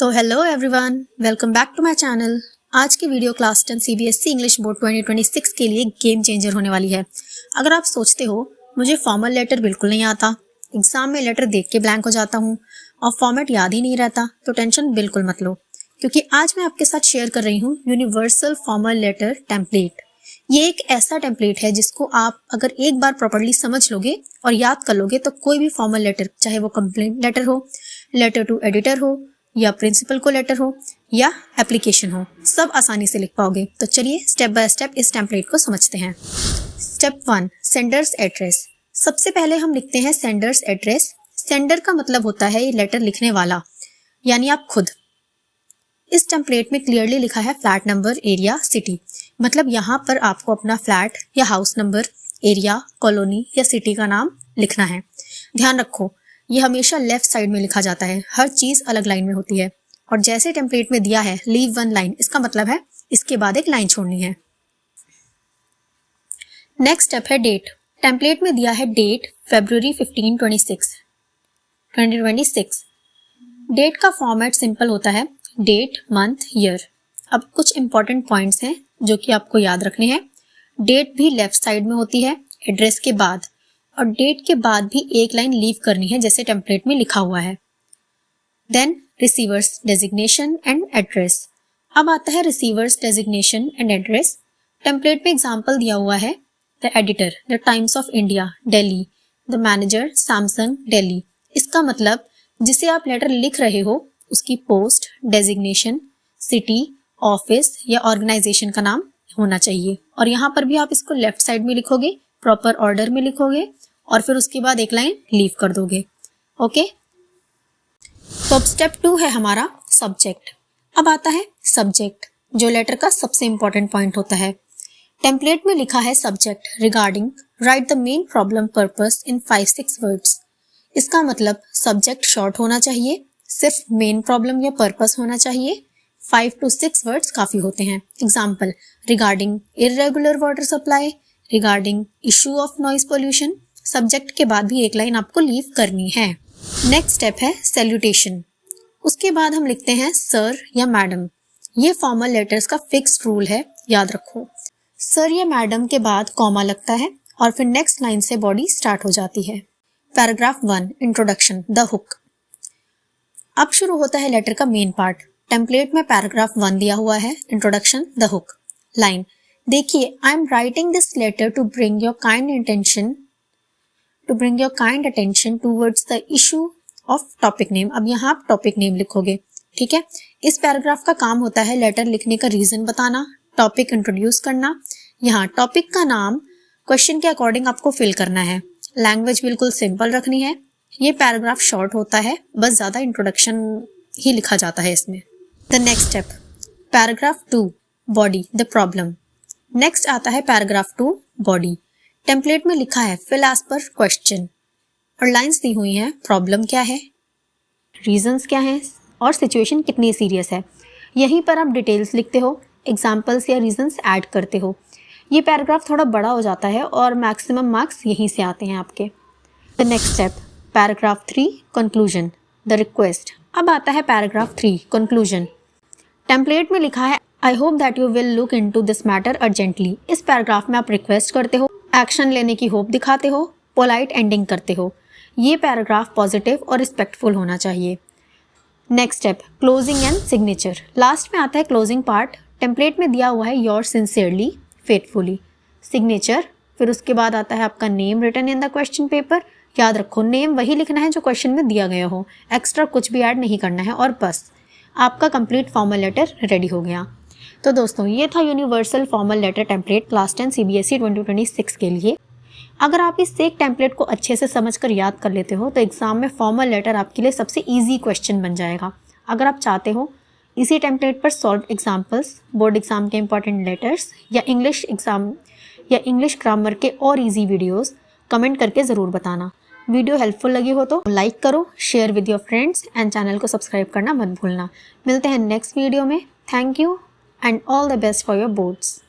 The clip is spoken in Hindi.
तो hello everyone, welcome back to my channel. आज की video class 10 CBSE English board 2026 के लिए गेम चेंजर होने वाली है। अगर आप सोचते हो मुझे फॉर्मल लेटर बिल्कुल नहीं आता, एग्जाम में लेटर देख के ब्लैंक हो जाता हूँ और फॉर्मेट याद ही नहीं रहता, तो टेंशन बिल्कुल मत लो, क्योंकि आज मैं आपके साथ शेयर कर रही हूँ यूनिवर्सल फॉर्मल लेटर टेम्पलेट। ये एक ऐसा टेम्पलेट है जिसको आप अगर एक बार प्रॉपर्ली समझ लोगे और याद कर लोगे तो कोई भी फॉर्मल लेटर, चाहे वो कंप्लेंट लेटर हो, लेटर टू एडिटर हो, या प्रिंसिपल को लेटर हो, या एप्लीकेशन हो, सब आसानी से लिख पाओगे। तो चलिए स्टेप बाय स्टेप इस टेम्पलेट को समझते हैं। Step 1, sender's address. सबसे पहले हम लिखते हैं सेंडर्स एड्रेस। सेंडर का मतलब होता है ये लेटर लिखने वाला, यानी आप खुद। इस टेम्पलेट में क्लियरली लिखा है फ्लैट नंबर, एरिया, सिटी, मतलब यहाँ पर आपको अपना फ्लैट या हाउस नंबर, एरिया, कॉलोनी या सिटी का नाम लिखना है। ध्यान रखो, ये हमेशा लेफ्ट साइड में लिखा जाता है, हर चीज अलग लाइन में होती है। और जैसे टेम्पलेट में दिया है लीव वन लाइन, इसका मतलब है इसके बाद एक लाइन छोड़नी है। नेक्स्ट स्टेप है डेट। टेम्पलेट में दिया है डेट February 15, 2026। डेट का फॉर्मेट सिंपल होता है डेट, मंथ, ईयर। अब कुछ इंपॉर्टेंट पॉइंट्स हैं जो कि आपको याद रखने हैं। डेट भी लेफ्ट साइड में होती है एड्रेस के बाद, और डेट के बाद भी एक लाइन लीव करनी है जैसे टेम्पलेट में लिखा हुआ है। Then receiver's designation and address. अब आता है receiver's designation and address. Template में एग्जांपल दिया हुआ है the editor, the Times of India, Delhi, the manager, Samsung, Delhi. इसका मतलब जिसे आप लेटर लिख रहे हो उसकी पोस्ट, डेजिग्नेशन, सिटी, ऑफिस या ऑर्गेनाइजेशन का नाम होना चाहिए। और यहाँ पर भी आप इसको लेफ्ट साइड में लिखोगे, प्रॉपर ऑर्डर में लिखोगे और फिर उसके बाद एक लाइन लीव कर दोगे। ओके, तो अब स्टेप 2 है हमारा सब्जेक्ट। अब आता है सब्जेक्ट, जो लेटर का सबसे इंपॉर्टेंट पॉइंट होता है। टेम्पलेट में लिखा है subject regarding right the main problem purpose in 5-6 words. इसका मतलब सब्जेक्ट शॉर्ट होना चाहिए, सिर्फ मेन प्रॉब्लम या पर्पस होना चाहिए। 5 to 6 वर्ड्स काफी होते हैं। Example, regarding irregular water supply, regarding issue of noise pollution. Subject के बाद भी एक लाइन आपको लीव करनी है। नेक्स्ट स्टेप है सैल्यूटेशन। उसके बाद हम लिखते हैं सर या मैडम। ये फॉर्मल लेटर्स का फिक्स्ड रूल है, याद रखो। सर या मैडम के बाद कॉमा लगता है और फिर नेक्स्ट लाइन से बॉडी स्टार्ट हो जाती है। Paragraph 1, introduction, the hook. अब शुरू होता है लेटर का मेन पार्ट। टेम्पलेट में पैराग्राफ 1 दिया हुआ है, इंट्रोडक्शन, द हुक। लाइन, देखिए, I am writing this letter to bring your kind attention towards the issue of topic name. अब यहाँ आप टॉपिक नेम लिखोगे, ठीक है। इस पैराग्राफ का काम होता है लेटर लिखने का रीजन बताना, टॉपिक इंट्रोड्यूस करना। यहाँ टॉपिक का नाम क्वेश्चन के अकॉर्डिंग आपको फिल करना है। लैंग्वेज बिल्कुल सिंपल रखनी है। ये पैराग्राफ शॉर्ट होता है, बस ज्यादा इंट्रोडक्शन ही लिखा जाता है इसमें। The next step, paragraph 2, body, the problem. Next आता है पैराग्राफ 2, बॉडी। टेम्पलेट में लिखा है फिल एज पर क्वेश्चन, और लाइंस दी हुई हैं प्रॉब्लम क्या है, रीजंस क्या हैं और सिचुएशन कितनी सीरियस है। यहीं पर आप डिटेल्स लिखते हो, एग्जाम्पल्स या रीजंस ऐड करते हो। ये पैराग्राफ थोड़ा बड़ा हो जाता है और मैक्सिमम मार्क्स यहीं से आते हैं आपके। The next step, paragraph 3, conclusion, the request. अब आता है पैराग्राफ 3, कंक्लूजन। टेम्पलेट में लिखा है I hope that you will look into this matter urgently. इस पैराग्राफ में आप रिक्वेस्ट करते हो, एक्शन लेने की होप दिखाते हो, पोलाइट एंडिंग करते हो। ये पैराग्राफ पॉजिटिव और रिस्पेक्टफुल होना चाहिए। Next step, closing and signature. Last में आता है क्लोजिंग पार्ट। टेम्पलेट में दिया हुआ है योर सिंसियरली, फेथफुली, सिग्नेचर। फिर उसके बाद आता है आपका name written in the question paper. याद रखो, नेम वही लिखना है जो क्वेश्चन में दिया गया हो, एक्स्ट्रा कुछ भी ऐड नहीं करना है, और बस आपका कंप्लीट फॉर्मल लेटर रेडी हो गया। तो दोस्तों, ये था universal formal letter template class 10 CBSE 2026 के लिए। अगर आप इस एक टेम्पलेट को अच्छे से समझकर याद कर लेते हो तो एग्जाम में फॉर्मल लेटर आपके लिए सबसे ईजी क्वेश्चन बन जाएगा। अगर आप चाहते हो इसी टेम्पलेट पर सॉल्व एग्जाम्पल्स, बोर्ड एग्जाम के इंपॉर्टेंट लेटर्स या इंग्लिश एग्जाम या इंग्लिश ग्रामर के और ईजी वीडियोज़, कमेंट करके ज़रूर बताना। वीडियो हेल्पफुल लगी हो तो लाइक करो, share with your friends and channel को सब्सक्राइब करना मत भूलना। मिलते हैं नेक्स्ट वीडियो में। Thank you and all the best for your boards.